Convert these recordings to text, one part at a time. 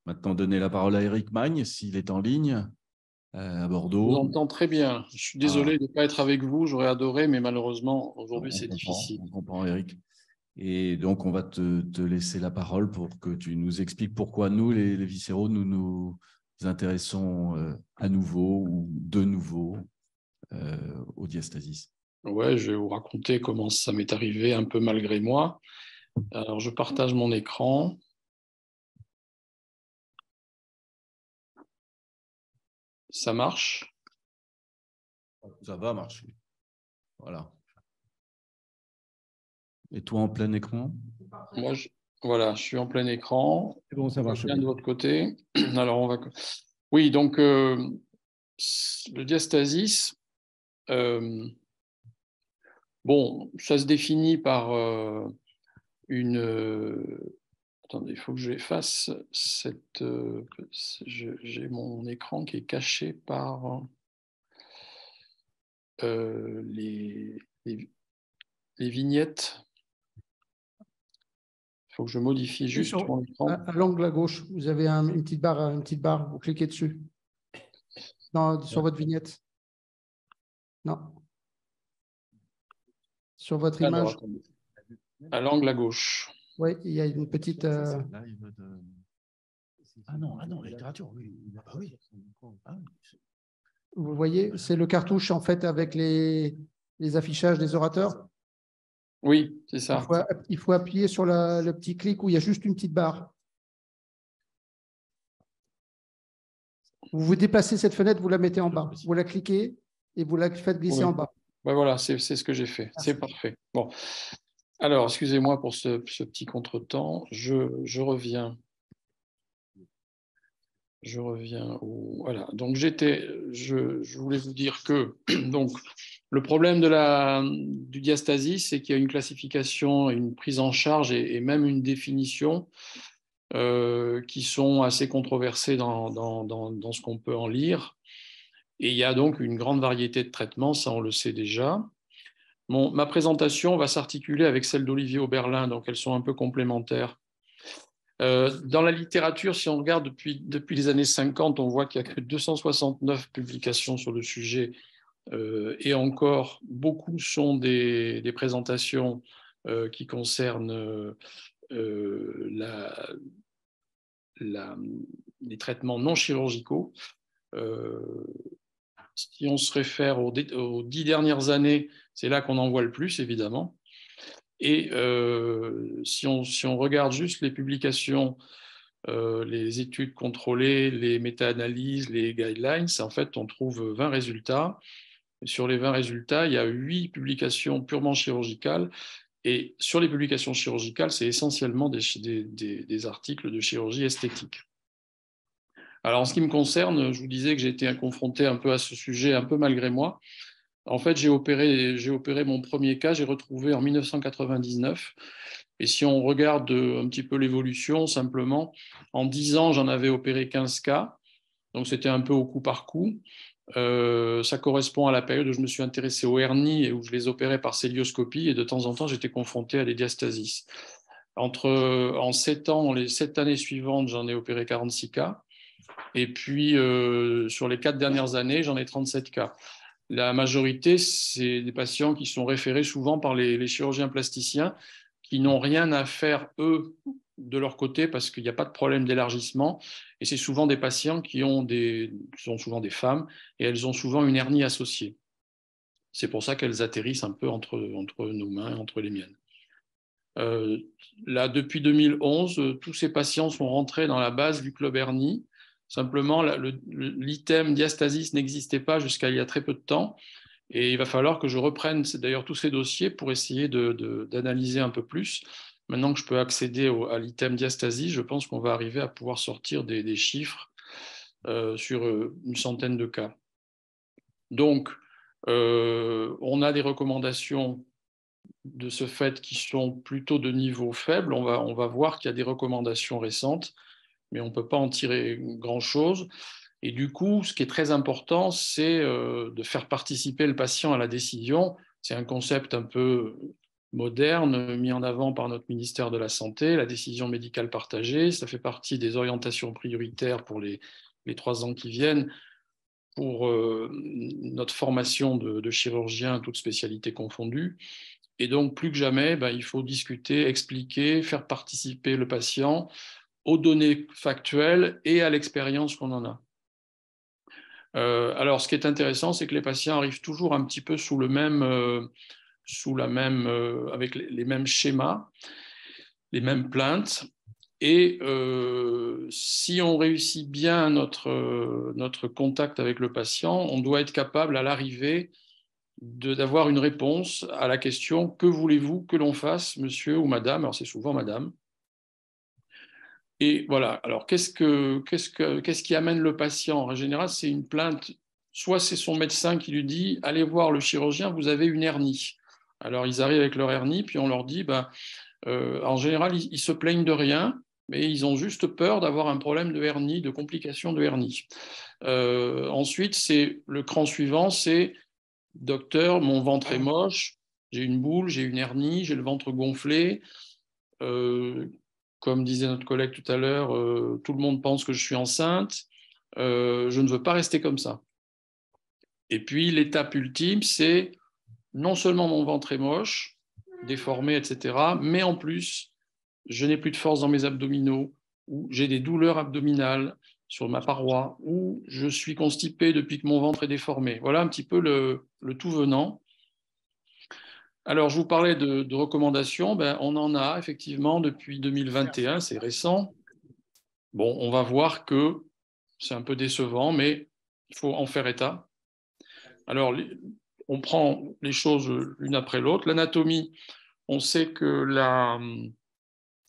maintenant donner la parole à Éric Magne, s'il est en ligne, à Je vous Bordeaux. entends très bien. Je suis désolé de ne pas être avec vous. J'aurais adoré, mais malheureusement, aujourd'hui, c'est difficile. On comprend, Éric. Et donc, on va te laisser la parole pour que tu nous expliques pourquoi nous, les viscéraux, nous nous intéressons à nouveau ou de nouveau au diastasis. Ouais, je vais vous raconter comment ça m'est arrivé un peu malgré moi. Alors, je partage mon écran. Ça marche? Ça va marcher. Voilà. Et toi, en plein écran? Moi, voilà, je suis en plein écran. C'est bon, ça marche Bien bien. de votre côté. Alors, on va. Oui, donc, le diastasis, euh, bon, ça se définit par une. Attendez, il faut que j'efface cette. J'ai mon écran qui est caché par euh, les, les, les vignettes. Il faut que je modifie Et juste mon écran. à l'angle à gauche, vous avez une petite barre, vous cliquez dessus. Sur votre vignette. Non. Sur votre Alors, image. attendez. À l'angle à gauche. Oui, il y a une petite. Ah non, la littérature, oui. Ah oui. Vous voyez, c'est le cartouche en fait avec les affichages des orateurs. Oui, c'est ça. Il faut appuyer sur le petit clic où il y a juste une petite barre. Vous déplacez cette fenêtre, vous la mettez en bas. Vous la cliquez et vous la faites glisser en bas. Ben voilà, c'est ce que j'ai fait. C'est parfait. Bon. Alors, excusez-moi pour ce petit contretemps. Je reviens. Voilà. Donc, je voulais vous dire que donc, le problème du diastasis, c'est qu'il y a une classification, une prise en charge et même une définition qui sont assez controversées dans ce qu'on peut en lire. Et il y a donc une grande variété de traitements, ça on le sait déjà. Ma présentation va s'articuler avec celle d'Olivier Oberlin, donc elles sont un peu complémentaires. Dans la littérature, si on regarde depuis les années 50, on voit qu'il n'y a que 269 publications sur le sujet, et encore, beaucoup sont des présentations qui concernent les traitements non chirurgicaux. Si on se réfère aux 10 dernières années, c'est là qu'on en voit le plus, évidemment. Et si on regarde juste les publications, les études contrôlées, les méta-analyses, les guidelines, en fait, on trouve 20 résultats. Et sur les 20 résultats, il y a 8 publications purement chirurgicales. Et sur les publications chirurgicales, c'est essentiellement des articles de chirurgie esthétique. Alors, en ce qui me concerne, je vous disais que j'ai été confronté un peu à ce sujet, un peu malgré moi. En fait, j'ai opéré mon premier cas, j'ai retrouvé en 1999. Et si on regarde un petit peu l'évolution, simplement, en 10 ans, j'en avais opéré 15 cas. Donc, c'était un peu au coup par coup. Ça correspond à la période où je me suis intéressé aux hernies et où je les opérais par célioscopie. Et de temps en temps, j'étais confronté à des diastasis. En 7 ans, les 7 années suivantes, j'en ai opéré 46 cas. Et puis, sur les 4 dernières années, j'en ai 37 cas. La majorité, c'est des patients qui sont référés souvent par les chirurgiens plasticiens qui n'ont rien à faire, eux, de leur côté, parce qu'il n'y a pas de problème d'élargissement. Et c'est souvent des patients qui sont souvent des femmes, et elles ont souvent une hernie associée. C'est pour ça qu'elles atterrissent un peu entre nos mains, entre les miennes. Là, depuis 2011, tous ces patients sont rentrés dans la base du club hernie. Simplement, l'item diastasis n'existait pas jusqu'à il y a très peu de temps. Et il va falloir que je reprenne d'ailleurs tous ces dossiers pour essayer d'analyser un peu plus. Maintenant que je peux accéder à l'item diastasis, je pense qu'on va arriver à pouvoir sortir des chiffres sur une centaine de cas. Donc, on a des recommandations de ce fait qui sont plutôt de niveau faible. On va voir qu'il y a des recommandations récentes, mais on ne peut pas en tirer grand-chose. Et du coup, ce qui est très important, c'est de faire participer le patient à la décision. C'est un concept un peu moderne mis en avant par notre ministère de la Santé, la décision médicale partagée. Ça fait partie des orientations prioritaires pour les 3 ans qui viennent pour notre formation de chirurgiens, toutes spécialités confondues. Et donc, plus que jamais, il faut discuter, expliquer, faire participer le patient aux données factuelles et à l'expérience qu'on en a. Alors, ce qui est intéressant, c'est que les patients arrivent toujours un petit peu avec les mêmes schémas, les mêmes plaintes. Et si on réussit bien notre contact avec le patient, on doit être capable à l'arrivée d'avoir une réponse à la question « Que voulez-vous que l'on fasse, monsieur ou madame ?» Alors c'est souvent madame. Et voilà, alors qu'est-ce qui amène le patient? En général, c'est une plainte, soit c'est son médecin qui lui dit « Allez voir le chirurgien, vous avez une hernie ». Alors ils arrivent avec leur hernie, puis on leur dit en général, ils se plaignent de rien, mais ils ont juste peur d'avoir un problème de hernie, de complications de hernie. Ensuite, c'est le cran suivant, c'est « Docteur, mon ventre est moche, j'ai une boule, j'ai une hernie, j'ai le ventre gonflé. Comme disait notre collègue tout à l'heure, tout le monde pense que je suis enceinte. Je ne veux pas rester comme ça. » Et puis, l'étape ultime, c'est non seulement mon ventre est moche, déformé, etc., mais en plus, je n'ai plus de force dans mes abdominaux, ou j'ai des douleurs abdominales sur ma paroi, ou je suis constipé depuis que mon ventre est déformé. Voilà un petit peu le tout venant. Alors, je vous parlais de recommandations. On en a effectivement depuis 2021, c'est récent. Bon, on va voir que c'est un peu décevant, mais il faut en faire état. Alors, on prend les choses l'une après l'autre. L'anatomie, on sait que la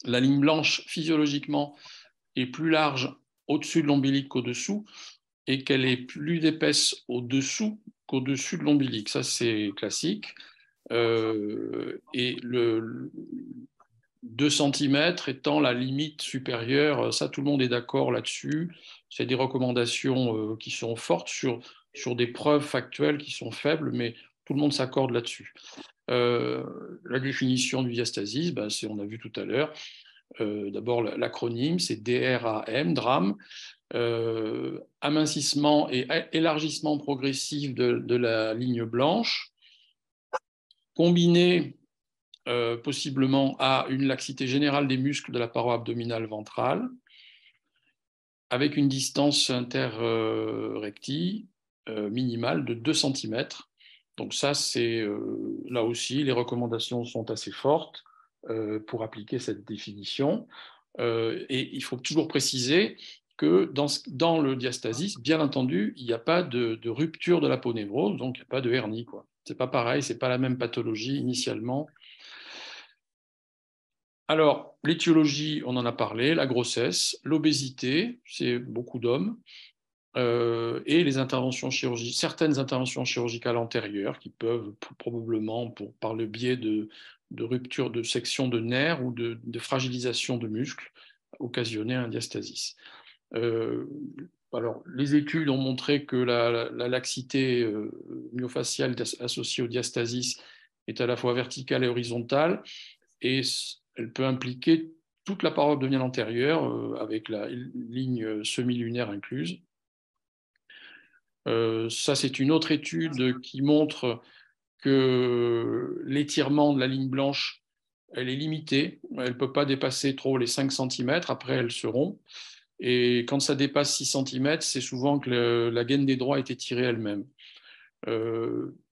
ligne blanche, physiologiquement, est plus large au-dessus de l'ombilic qu'au-dessous, et qu'elle est plus épaisse au-dessous qu'au-dessus de l'ombilic. Ça, c'est classique. Et le 2 cm étant la limite supérieure, ça, tout le monde est d'accord là-dessus. C'est des recommandations qui sont fortes sur des preuves factuelles qui sont faibles, mais tout le monde s'accorde là-dessus. La définition du diastasis, on a vu tout à l'heure. D'abord, l'acronyme, c'est DRAM, DRAM, amincissement et élargissement progressif de la ligne blanche, combiné possiblement à une laxité générale des muscles de la paroi abdominale ventrale, avec une distance interrectie minimale de 2 cm. Donc ça, c'est là aussi, les recommandations sont assez fortes pour appliquer cette définition. Et il faut toujours préciser que dans le diastasis, bien entendu, il n'y a pas de rupture de l'aponévrose, donc il n'y a pas de hernie, quoi. C'est pas pareil, c'est pas la même pathologie initialement. Alors, l'étiologie, on en a parlé, la grossesse, l'obésité, c'est beaucoup d'hommes, et les interventions certaines interventions chirurgicales antérieures qui peuvent probablement, par le biais de rupture de section de nerfs ou de fragilisation de muscles, occasionner un diastasis. Alors, les études ont montré que la laxité myofaciale associée au diastasis est à la fois verticale et horizontale, et elle peut impliquer toute la paroi abdominale antérieure avec la ligne semi-lunaire incluse. Ça, c'est une autre étude qui montre que l'étirement de la ligne blanche, elle est limitée. Elle ne peut pas dépasser trop les 5 cm. Après, elle se rompt. Et quand ça dépasse 6 cm, c'est souvent que la gaine des droits est étirée elle-même.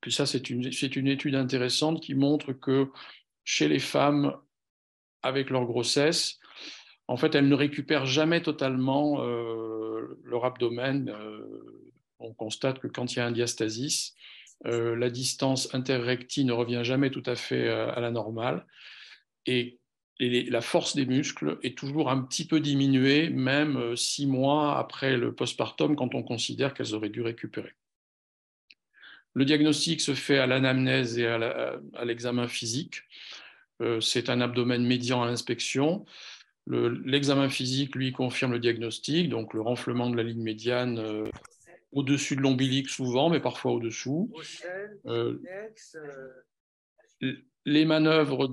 Puis ça, c'est une étude intéressante qui montre que chez les femmes avec leur grossesse, en fait, elles ne récupèrent jamais totalement leur abdomen. On constate que quand il y a un diastasis, la distance interrectie ne revient jamais tout à fait à la normale. Et la force des muscles est toujours un petit peu diminuée, même 6 mois après le postpartum, quand on considère qu'elles auraient dû récupérer. Le diagnostic se fait à l'anamnèse et à l'examen physique. C'est un abdomen médian à l'inspection. L'examen physique, lui, confirme le diagnostic, donc le renflement de la ligne médiane au-dessus de l'ombilic souvent, mais parfois au-dessous. les manœuvres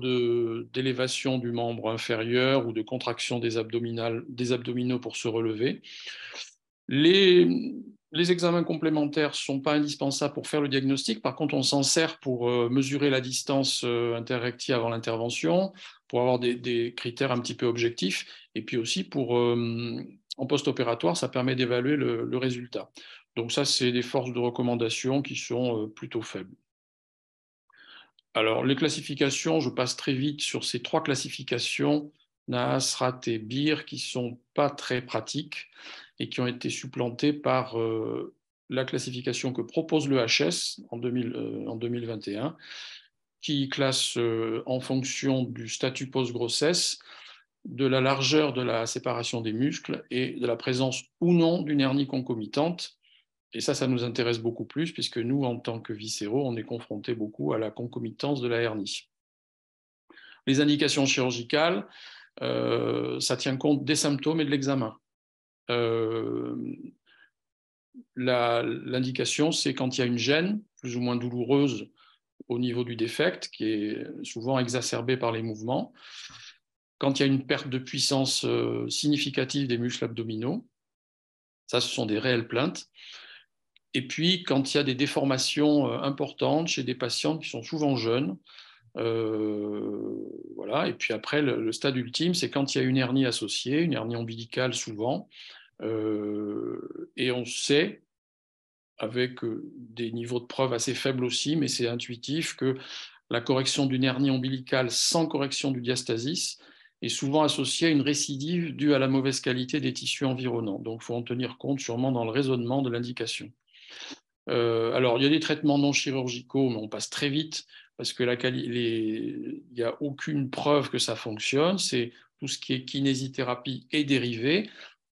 d'élévation du membre inférieur ou de contraction des abdominaux pour se relever. Les examens complémentaires ne sont pas indispensables pour faire le diagnostic. Par contre, on s'en sert pour mesurer la distance interrectile avant l'intervention, pour avoir des critères un petit peu objectifs. Et puis aussi, en post-opératoire, ça permet d'évaluer le résultat. Donc ça, c'est des forces de recommandation qui sont plutôt faibles. Alors, les classifications, je passe très vite sur ces 3 classifications, NAAS, RAT et BIR, qui ne sont pas très pratiques et qui ont été supplantées par la classification que propose le HS en 2021, qui classe en fonction du statut post-grossesse, de la largeur de la séparation des muscles et de la présence ou non d'une hernie concomitante. Et ça nous intéresse beaucoup plus, puisque nous, en tant que viscéraux, on est confrontés beaucoup à la concomitance de la hernie. Les indications chirurgicales, ça tient compte des symptômes et de l'examen. L'indication, c'est quand il y a une gêne, plus ou moins douloureuse, au niveau du défect, qui est souvent exacerbée par les mouvements. Quand il y a une perte de puissance significative des muscles abdominaux, ça, ce sont des réelles plaintes. Et puis, quand il y a des déformations importantes chez des patients qui sont souvent jeunes, voilà. Et puis après, le stade ultime, c'est quand il y a une hernie associée, une hernie ombilicale souvent, et on sait, avec des niveaux de preuve assez faibles aussi, mais c'est intuitif, que la correction d'une hernie ombilicale sans correction du diastasis est souvent associée à une récidive due à la mauvaise qualité des tissus environnants. Donc, il faut en tenir compte sûrement dans le raisonnement de l'indication. Alors, il y a des traitements non chirurgicaux, mais on passe très vite parce que il n'y a aucune preuve que ça fonctionne. C'est tout ce qui est kinésithérapie et dérivé.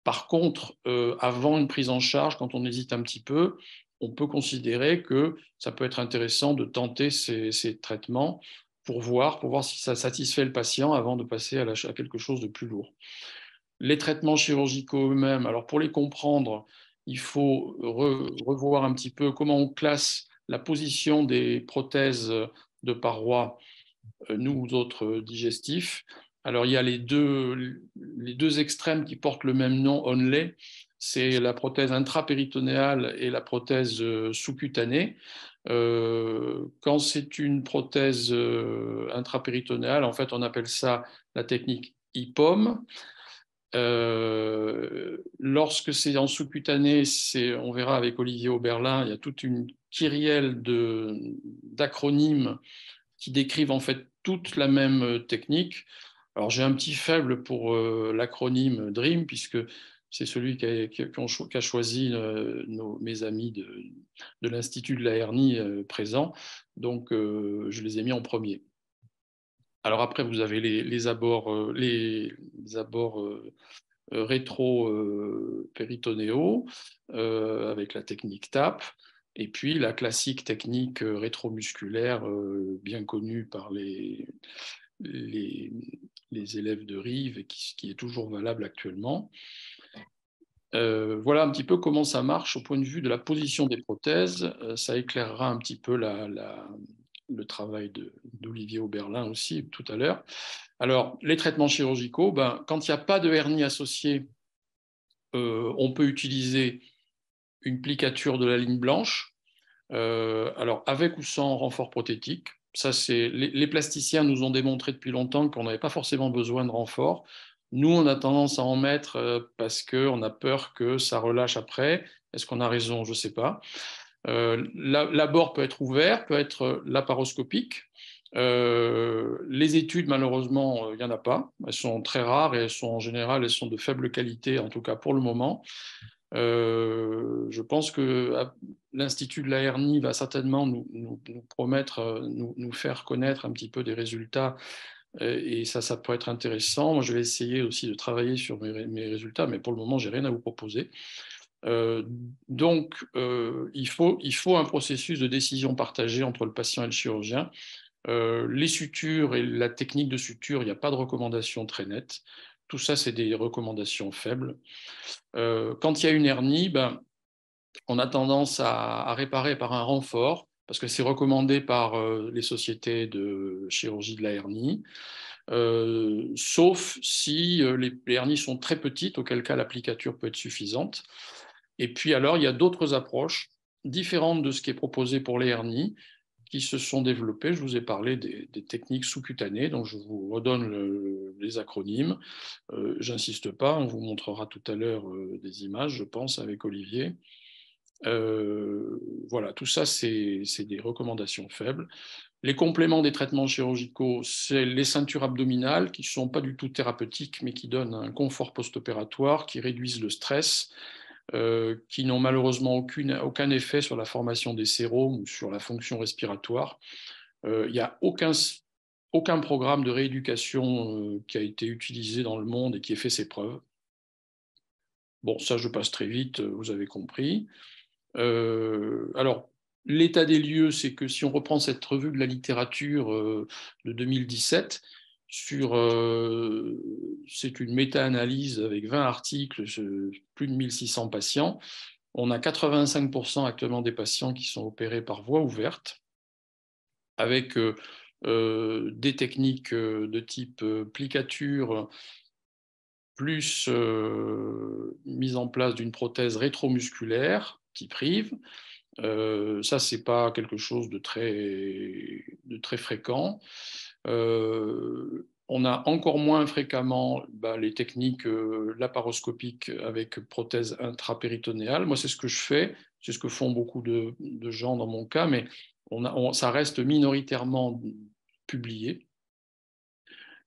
Par contre, avant une prise en charge, quand on hésite un petit peu, on peut considérer que ça peut être intéressant de tenter ces traitements pour voir si ça satisfait le patient avant de passer à quelque chose de plus lourd. Les traitements chirurgicaux eux-mêmes, alors pour les comprendre, il faut revoir un petit peu comment on classe la position des prothèses de parois, nous autres digestifs. Alors il y a les deux extrêmes qui portent le même nom, onlay, c'est la prothèse intrapéritonéale et la prothèse sous-cutanée. Quand c'est une prothèse intrapéritonéale, en fait on appelle ça la technique IPOM. Lorsque c'est en sous-cutané, on verra avec Olivier Oberlin, il y a toute une kyrielle d'acronymes qui décrivent en fait toute la même technique. Alors j'ai un petit faible pour l'acronyme DREAM, puisque c'est celui qu'a choisi mes amis de l'Institut de la hernie présents, donc je les ai mis en premier. Alors après, vous avez les abords rétro-péritonéaux avec la technique TAP, et puis la classique technique rétromusculaire bien connue par les élèves de Rive et qui est toujours valable actuellement. Voilà un petit peu comment ça marche au point de vue de la position des prothèses. Ça éclairera un petit peu le travail d'Olivier Oberlin aussi tout à l'heure. Alors, les traitements chirurgicaux, quand il n'y a pas de hernie associée, on peut utiliser une plicature de la ligne blanche, alors avec ou sans renfort prothétique. Ça, les plasticiens nous ont démontré depuis longtemps qu'on n'avait pas forcément besoin de renfort. Nous, on a tendance à en mettre parce qu'on a peur que ça relâche après. Est-ce qu'on a raison? Je ne sais pas. L'abord peut être ouvert, peut être laparoscopique. Les études, malheureusement, il n'y en a pas. Elles sont très rares et en général, elles sont de faible qualité, en tout cas pour le moment. Je pense que l'Institut de la hernie va certainement nous promettre, nous faire connaître un petit peu des résultats, et ça peut être intéressant. Moi, je vais essayer aussi de travailler sur mes résultats, mais pour le moment, je n'ai rien à vous proposer. Donc, il faut un processus de décision partagée entre le patient et le chirurgien. Les sutures et la technique de suture, il n'y a pas de recommandation très nette. Tout ça, c'est des recommandations faibles. Quand il y a une hernie, on a tendance à réparer par un renfort. parce que c'est recommandé par les sociétés de chirurgie de la hernie, sauf si les hernies sont très petites, auquel cas l'applicature peut être suffisante. Et puis alors, il y a d'autres approches différentes de ce qui est proposé pour les hernies qui se sont développées. Je vous ai parlé des techniques sous-cutanées, donc je vous redonne les acronymes. J'insiste pas, on vous montrera tout à l'heure des images, je pense, avec Olivier. Voilà, tout ça, c'est des recommandations faibles. Les compléments des traitements chirurgicaux, c'est les ceintures abdominales qui ne sont pas du tout thérapeutiques, mais qui donnent un confort post-opératoire, qui réduisent le stress, qui n'ont malheureusement aucun effet sur la formation des sérums ou sur la fonction respiratoire. Il n'y a aucun programme de rééducation qui a été utilisé dans le monde et qui ait fait ses preuves. Bon, ça, je passe très vite, vous avez compris. Alors, l'état des lieux, c'est que si on reprend cette revue de la littérature de 2017, c'est une méta-analyse avec 20 articles, plus de 1600 patients. On a 85% actuellement des patients qui sont opérés par voie ouverte, avec des techniques de type plicature, plus mise en place d'une prothèse rétromusculaire type Rive. Ça, ce n'est pas quelque chose de très fréquent. On a encore moins fréquemment les techniques laparoscopiques avec prothèse intrapéritonéale. Moi, c'est ce que je fais, c'est ce que font beaucoup de gens dans mon cas, mais ça reste minoritairement publié.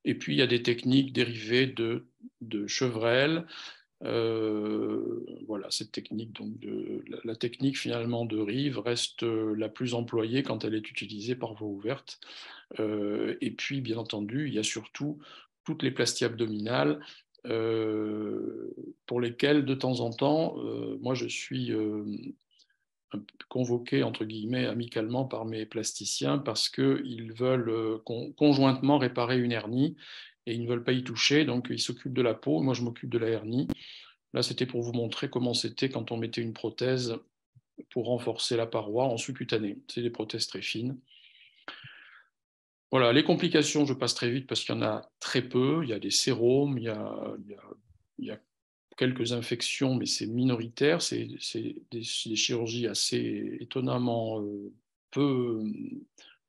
Et puis, il y a des techniques dérivées de chevrel. Voilà, cette technique, donc la technique finalement de Rive reste la plus employée quand elle est utilisée par voie ouverte. Et puis, bien entendu, il y a surtout toutes les plasties abdominales pour lesquelles, de temps en temps, moi, je suis convoqué, entre guillemets, amicalement par mes plasticiens parce qu'ils veulent conjointement réparer une hernie et ils ne veulent pas y toucher, donc ils s'occupent de la peau, moi je m'occupe de la hernie. Là, c'était pour vous montrer comment c'était quand on mettait une prothèse pour renforcer la paroi en sous-cutané. C'est des prothèses très fines. Voilà, les complications, je passe très vite parce qu'il y en a très peu. Il y a des sérums, il y a quelques infections, mais c'est minoritaire. C'est des chirurgies assez étonnamment peu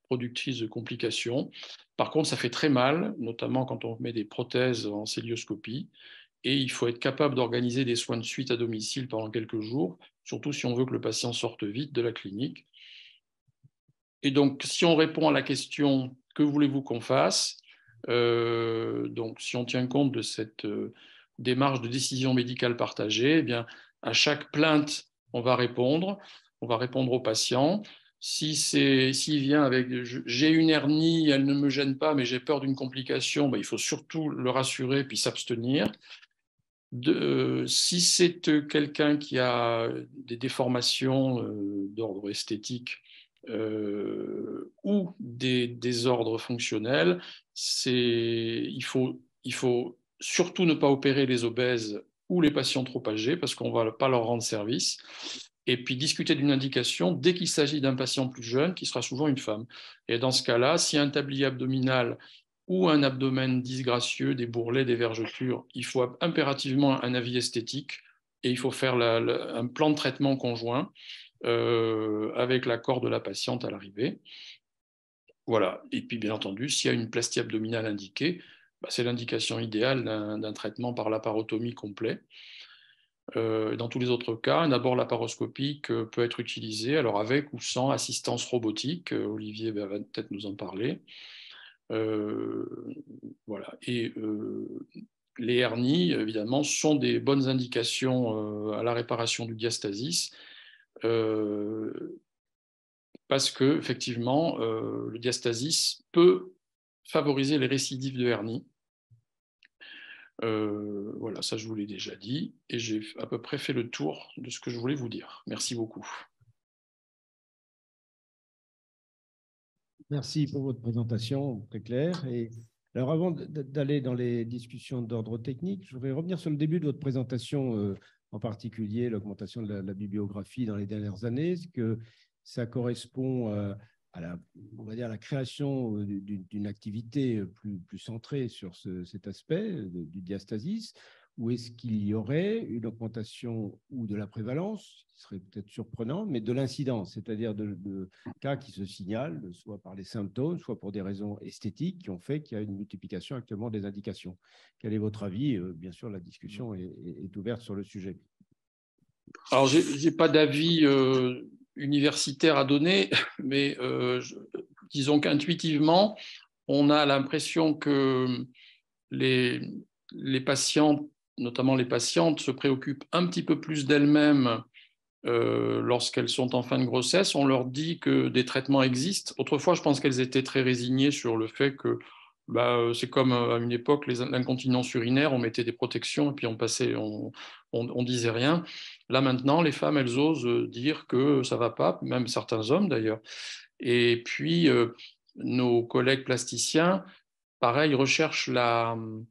productrices de complications. Par contre, ça fait très mal, notamment quand on met des prothèses en célioscopie. Et il faut être capable d'organiser des soins de suite à domicile pendant quelques jours, surtout si on veut que le patient sorte vite de la clinique. Et donc, si on répond à la question « Que voulez-vous qu'on fasse ?» donc, si on tient compte de cette démarche de décision médicale partagée, eh bien, à chaque plainte, on va répondre au patient. S'il vient avec « j'ai une hernie, elle ne me gêne pas, mais j'ai peur d'une complication », il faut surtout le rassurer puis s'abstenir. Si c'est quelqu'un qui a des déformations d'ordre esthétique ou des désordres fonctionnels, il faut surtout ne pas opérer les obèses ou les patients trop âgés parce qu'on ne va pas leur rendre service. Et puis discuter d'une indication dès qu'il s'agit d'un patient plus jeune, qui sera souvent une femme. Et dans ce cas-là, si un tablier abdominal ou un abdomen disgracieux, des bourrelets, des vergetures, il faut impérativement un avis esthétique et il faut faire un plan de traitement conjoint avec l'accord de la patiente à l'arrivée. Voilà. Et puis, bien entendu, s'il y a une plastie abdominale indiquée, c'est l'indication idéale d'un traitement par laparotomie complet. Dans tous les autres cas, un abord laparoscopique peut être utilisé, alors avec ou sans assistance robotique. Olivier va peut-être nous en parler. Voilà. Et les hernies, évidemment, sont des bonnes indications à la réparation du diastasis parce que, effectivement, le diastasis peut favoriser les récidives de hernie. Voilà, ça je vous l'ai déjà dit et j'ai à peu près fait le tour de ce que je voulais vous dire. Merci beaucoup. Merci pour votre présentation très claire. Et alors, avant d'aller dans les discussions d'ordre technique, je voudrais revenir sur le début de votre présentation, en particulier l'augmentation de la bibliographie dans les dernières années. ça correspond à on va dire, la création d'une activité plus centrée sur cet aspect du diastasis, ou est-ce qu'il y aurait une augmentation ou de la prévalence, ce qui serait peut-être surprenant, mais de l'incidence, c'est-à-dire de cas qui se signalent, soit par les symptômes, soit pour des raisons esthétiques, qui ont fait qu'il y a une multiplication actuellement des indications. Quel est votre avis? Bien sûr, la discussion est ouverte sur le sujet. Alors, je n'ai pas d'avis universitaire à donner, mais disons qu'intuitivement, on a l'impression que les patients, notamment les patientes, se préoccupent un petit peu plus d'elles-mêmes lorsqu'elles sont en fin de grossesse. On leur dit que des traitements existent. Autrefois, je pense qu'elles étaient très résignées sur le fait que c'est comme à une époque, l'incontinence urinaire, on mettait des protections et puis on passait, on disait rien. Là maintenant, les femmes, elles osent dire que ça va pas, même certains hommes d'ailleurs. Et puis, nos collègues plasticiens, pareil, recherchent un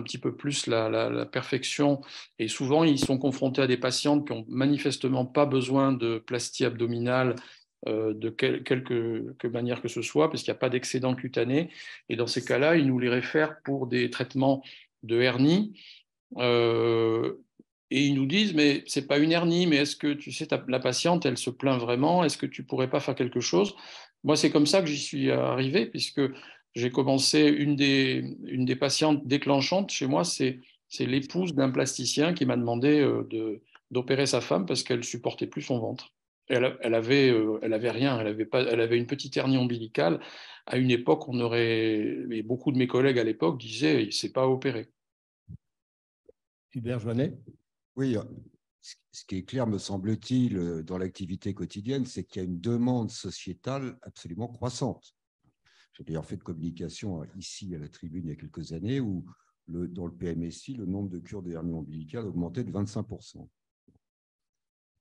petit peu plus la perfection. Et souvent, ils sont confrontés à des patientes qui n'ont manifestement pas besoin de plastie abdominale de quelque manière que ce soit, parce qu'il n'y a pas d'excédent cutané. Et dans ces cas-là, ils nous les réfèrent pour des traitements de hernie. Et ils nous disent, mais ce n'est pas une hernie, mais est-ce que tu sais, la patiente, elle se plaint vraiment, est-ce que tu ne pourrais pas faire quelque chose? Moi, c'est comme ça que j'y suis arrivé, puisque j'ai commencé, une des patientes déclenchantes chez moi, c'est l'épouse d'un plasticien qui m'a demandé d'opérer sa femme parce qu'elle ne supportait plus son ventre. Elle avait rien, elle avait une petite hernie ombilicale. À une époque, et beaucoup de mes collègues à l'époque disaient, c'est pas à opérer. Hubert Joannet. Oui, ce qui est clair, me semble-t-il, dans l'activité quotidienne, c'est qu'il y a une demande sociétale absolument croissante. J'ai d'ailleurs fait de communication ici à la tribune il y a quelques années où, dans le PMSI, le nombre de cures de hernie ombilicale augmentait de 25%.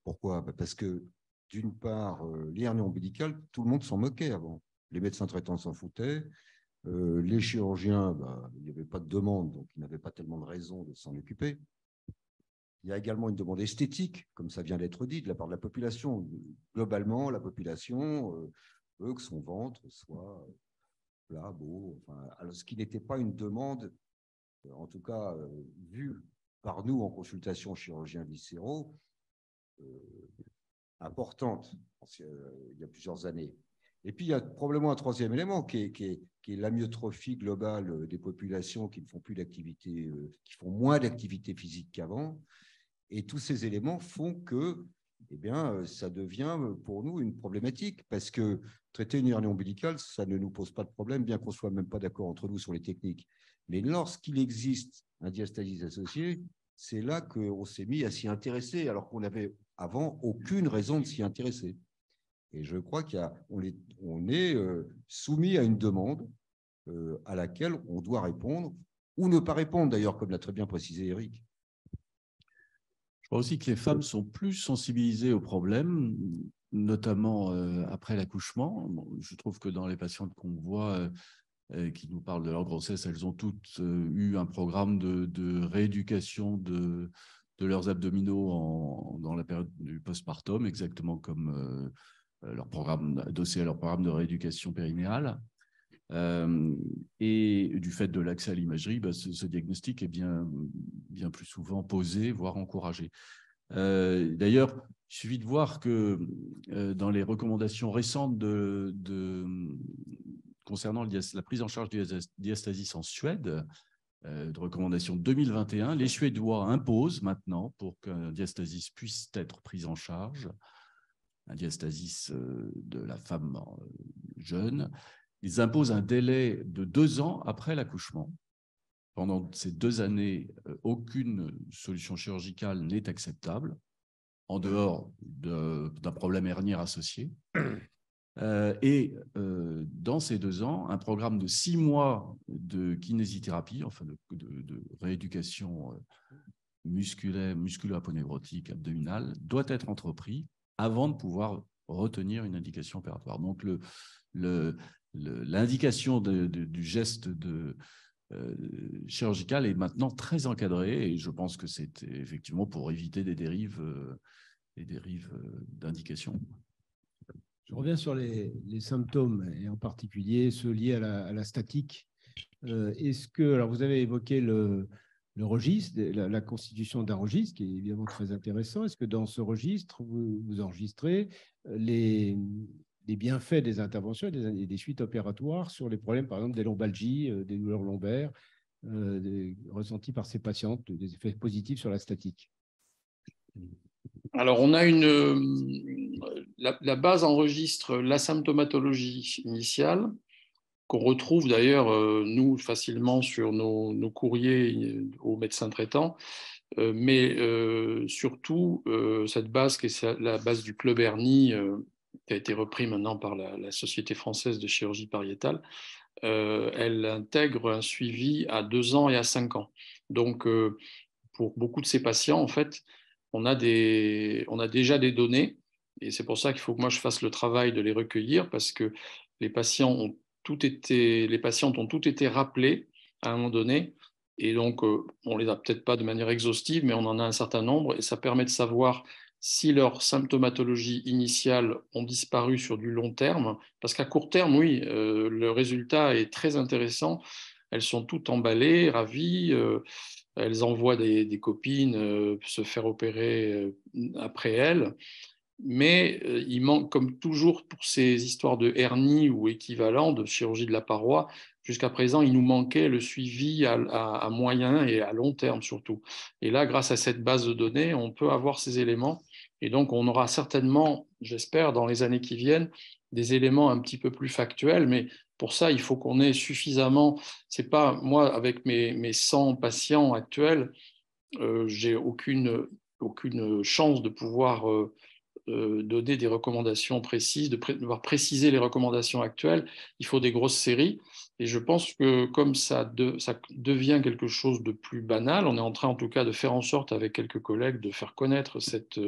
Pourquoi? Parce que, d'une part, les hernies ombilicales, tout le monde s'en moquait avant. Les médecins traitants s'en foutaient. Les chirurgiens, il n'y avait pas de demande, donc ils n'avaient pas tellement de raison de s'en occuper. Il y a également une demande esthétique, comme ça vient d'être dit, de la part de la population. Globalement, la population veut que son ventre soit plat, beau, alors, ce qui n'était pas une demande, en tout cas vue par nous en consultation chirurgiens viscéraux, importante il y a plusieurs années. Et puis, il y a probablement un troisième élément qui est l'amyotrophie globale des populations qui ne font plus d'activité, qui font moins d'activité physique qu'avant. Et tous ces éléments font que ça devient pour nous une problématique parce que traiter une hernie ombilicale, ça ne nous pose pas de problème, bien qu'on ne soit même pas d'accord entre nous sur les techniques. Mais lorsqu'il existe un diastasis associé, c'est là qu'on s'est mis à s'y intéresser, alors qu'on n'avait avant aucune raison de s'y intéresser. Et je crois qu'on est soumis à une demande à laquelle on doit répondre, ou ne pas répondre d'ailleurs, comme l'a très bien précisé Eric. Je crois aussi que les femmes sont plus sensibilisées au problème, notamment après l'accouchement. Je trouve que dans les patientes qu'on voit qui nous parlent de leur grossesse, elles ont toutes eu un programme de rééducation de leurs abdominaux dans la période du postpartum, exactement comme leur programme, adossé à leur programme de rééducation périnéale. Et du fait de l'accès à l'imagerie, ce diagnostic est bien plus souvent posé, voire encouragé. D'ailleurs, il suffit de voir que dans les recommandations récentes concernant la prise en charge du diastasis en Suède, de recommandation 2021, les Suédois imposent maintenant, pour qu'un diastasis puisse être pris en charge, un diastasis de la femme jeune, ils imposent un délai de 2 ans après l'accouchement. Pendant ces 2 années, aucune solution chirurgicale n'est acceptable, en dehors d'un problème hernière associé. Dans ces 2 ans, un programme de 6 mois de kinésithérapie, enfin de rééducation musculo-aponeurotique abdominale, doit être entrepris avant de pouvoir retenir une indication opératoire. Donc, l'indication du geste chirurgical est maintenant très encadrée et je pense que c'est effectivement pour éviter des dérives d'indication. Je reviens sur les symptômes, et en particulier ceux liés à la statique. Est-ce que, alors vous avez évoqué le registre, la constitution d'un registre, qui est évidemment très intéressant. Est-ce que dans ce registre, vous enregistrez les bienfaits des interventions et des suites opératoires sur les problèmes, par exemple, des lombalgies, des douleurs lombaires, ressenties par ces patientes, des effets positifs sur la statique? Alors, on a la base enregistre la symptomatologie initiale, qu'on retrouve d'ailleurs, nous, facilement sur nos courriers aux médecins traitants, mais surtout, cette base, qui est la base du Club Hernie, qui a été repris maintenant par la Société française de chirurgie pariétale, elle intègre un suivi à 2 ans et à 5 ans. Donc, pour beaucoup de ces patients, en fait, on a déjà des données, et c'est pour ça qu'il faut que moi je fasse le travail de les recueillir, parce que les patientes ont toutes été rappelées à un moment donné, et donc on les a peut-être pas de manière exhaustive, mais on en a un certain nombre, et ça permet de savoir si leurs symptomatologies initiales ont disparu sur du long terme, parce qu'à court terme, oui, le résultat est très intéressant. Elles sont toutes emballées, ravies. Elles envoient des copines se faire opérer après elles. Mais il manque, comme toujours pour ces histoires de hernie ou équivalent de chirurgie de la paroi, jusqu'à présent, il nous manquait le suivi à moyen et à long terme surtout. Et là, grâce à cette base de données, on peut avoir ces éléments. Et donc, on aura certainement, j'espère, dans les années qui viennent, des éléments un petit peu plus factuels. Mais pour ça, il faut qu'on ait suffisamment. C'est pas moi, avec mes 100 patients actuels, j'ai aucune chance de pouvoir donner des recommandations précises, de devoir préciser les recommandations actuelles. Il faut des grosses séries. Et je pense que comme ça devient quelque chose de plus banal, on est en train en tout cas de faire en sorte avec quelques collègues de faire connaître cette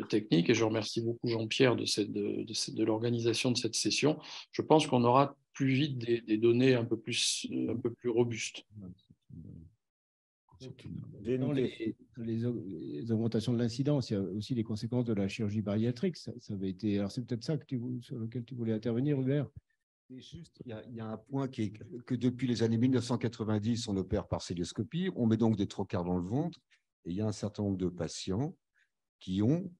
technique. Et je remercie beaucoup Jean-Pierre de l'organisation de cette session. Je pense qu'on aura plus vite des données un peu plus robustes. Dans les augmentations de l'incidence, il y a aussi les conséquences de la chirurgie bariatrique. Ça avait été, alors c'est peut-être ça sur lequel tu voulais intervenir, Hubert. Juste, il y a un point qui est que depuis les années 1990, on opère par célioscopie. On met donc des trocars dans le ventre. Et il y a un certain nombre de patients qui ont,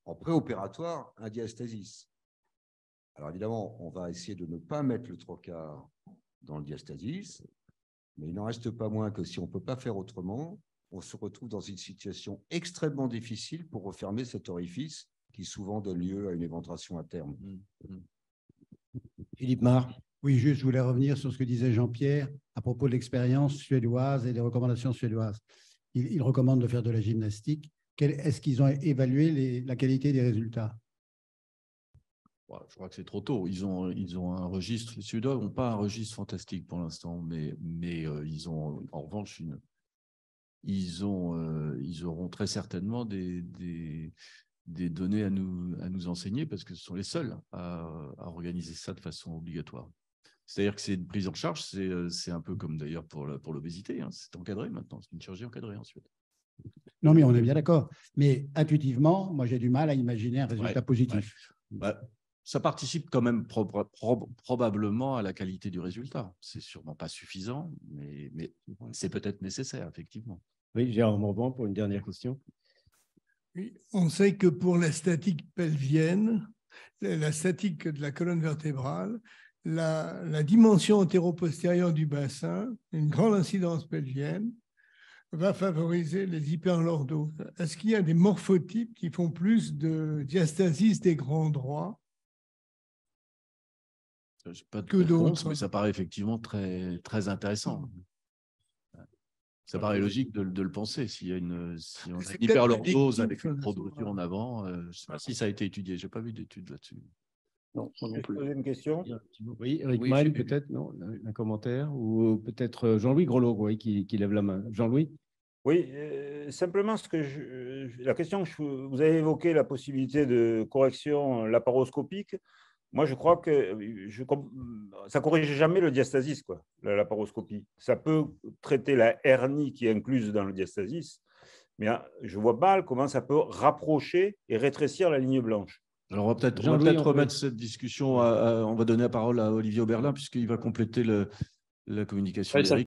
en préopératoire, un diastasis. Alors évidemment, on va essayer de ne pas mettre le trocar dans le diastasis. Mais il n'en reste pas moins que si on ne peut pas faire autrement, on se retrouve dans une situation extrêmement difficile pour refermer cet orifice qui souvent donne lieu à une éventration à terme. Philippe Marr. Oui, juste, je voulais revenir sur ce que disait Jean-Pierre à propos de l'expérience suédoise et des recommandations suédoises. Ils recommandent de faire de la gymnastique. Est-ce qu'ils ont évalué la qualité des résultats? Je crois que c'est trop tôt. Ils ont un registre. Les Suédois n'ont pas un registre fantastique pour l'instant, mais ils ont en revanche ils auront très certainement des données à nous enseigner, parce que ce sont les seuls à organiser ça de façon obligatoire. C'est-à-dire que c'est une prise en charge, c'est un peu comme d'ailleurs pour l'obésité, hein. C'est encadré maintenant, c'est une chirurgie encadrée en Suède. Non, mais on est bien d'accord. Mais intuitivement, moi, j'ai du mal à imaginer un résultat positif. Ouais. Ça participe quand même probablement à la qualité du résultat. C'est sûrement pas suffisant, mais c'est peut-être nécessaire, effectivement. Oui, Gérard Morvan pour une dernière question. Oui, on sait que pour la statique pelvienne, la statique de la colonne vertébrale, la dimension antéro-postérieure du bassin, une grande incidence pelvienne, va favoriser les hyperlordoses. Est-ce qu'il y a des morphotypes qui font plus de diastasis des grands droits que d'autres, mais ça paraît effectivement très, très intéressant. Ça paraît logique de le penser. Si on a une hyperlordose avec une protrusion en avant, je ne sais pas si ça a été étudié. Je n'ai pas vu d'études là-dessus. Non, je vais poser une question. Oui, Eric Maille, peut-être, non, un commentaire, ou peut-être Jean-Louis Grelot, oui, qui lève la main. Jean-Louis. Oui, simplement, la question, vous avez évoqué la possibilité de correction laparoscopique. Moi, je crois que ça ne corrige jamais le diastasis, quoi, la laparoscopie. Ça peut traiter la hernie qui est incluse dans le diastasis, mais je vois mal comment ça peut rapprocher et rétrécir la ligne blanche. Alors, on va peut-être Jean-Louis, on peut- remettre cette discussion, on va donner la parole à Olivier Oberlin, puisqu'il va compléter la communication Ouais, ça d'Éric.